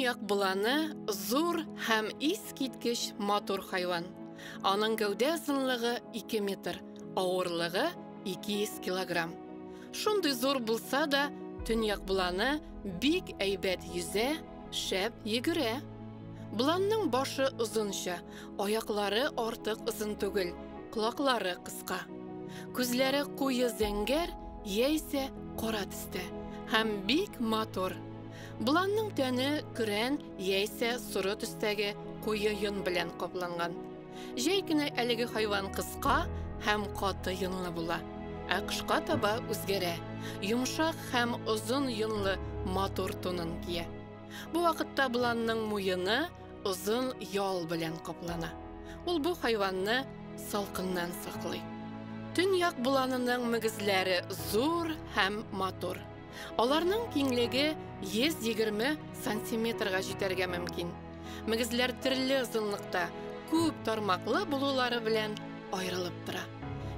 Төньяк буланы зур һәм искиткеч матур хайван. Аның гәүдә озынлыгы 2 метр, авырлыгы 200 килограмм. Шундый зур булса да, төньяк буланы бик әйбәт yüзә, шәп йөгерә. Буланның башы озынча, аяклары артык озын түгел, колаклары кыска. Күзләре куе зәңгәр, яисә кара төстә һәм бик матур. Буланның тәне көрән, яисә соры төстәге куе йон белән капланган. Җәй көне әлеге хайван кыска һәм каты йонлы була. Ә кышка таба үзгәрә. Йомшак һәм озын йонлы матур тонын кия. Бу вакытта буланның муены озын ял белән каплана. Ул бу хайванны салкыннан саклый. Төньяк буланының мөгезләре зур һәм матур. Аларның киңлеге 120 сантиметрга җитәргә мөмкин. Мөгезләр төрле озынлыкта, күп тармаклы булулары белән аерылып тора.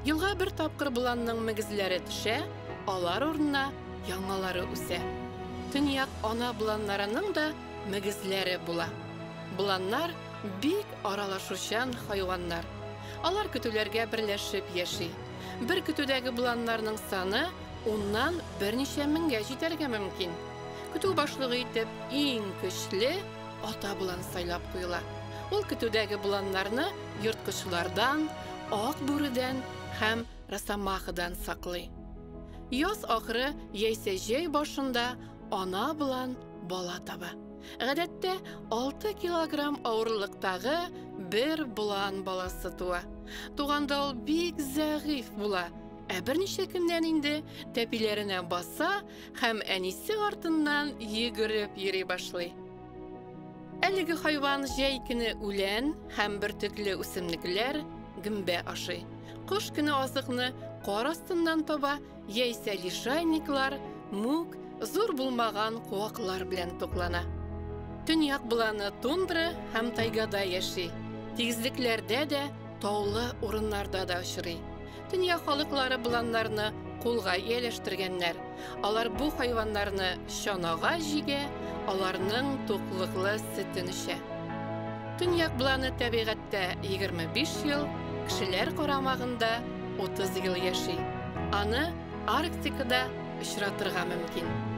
Елга бер тапкыр буланның мөгезләре төшә, алар урынына яңалары үсә. Төньяк ана буланнарының да мөгезләре була. Буланнар бик аралашучан хайваннар. Алар көтүләргә берләшеп яши. Бер көтүдәге буланнарның саны 10-нан берничә меңгә җитәргә мөмкин. Көтү башлыгы итеп иң көчле ата булан сайлап куела. Ул көтүдәге буланнарны йырткычлардан, ак бүредән һәм росомахадан саклый. Яз ахыры яисә җәй башында ана булан бала таба. Гадәттә 6 килограмм авырлыктагы бер булан баласы туа. Туганда ул бик зәгыйф була. Ә берничә көннән инде тәпиләренә баса һәм әнисе артыннан йөгереп йөри башлый. Әлеге хайван җәй көне үлән һәм бөртекле үсемлекләр, гөмбә ашый. Кыш көне азыкны кар астыннан таба, яисә лишайниклар, мүк, зур булмаган куаклар белән туклана. Төньяк буланы тундра һәм тайгада яши. Тигезлекләрдә дә, таулы урыннарда да очрый. Төньяк халыклары буланнарны кулга ияләштергәннәр. Алар бу хайваннарны чанага җигә, аларның туклыклы сөтен эчә. Төньяк буланы табигатьтә 25 ел, кешеләр карамагында 30 ел яши. Аны Арктикада очратырга мөмкин.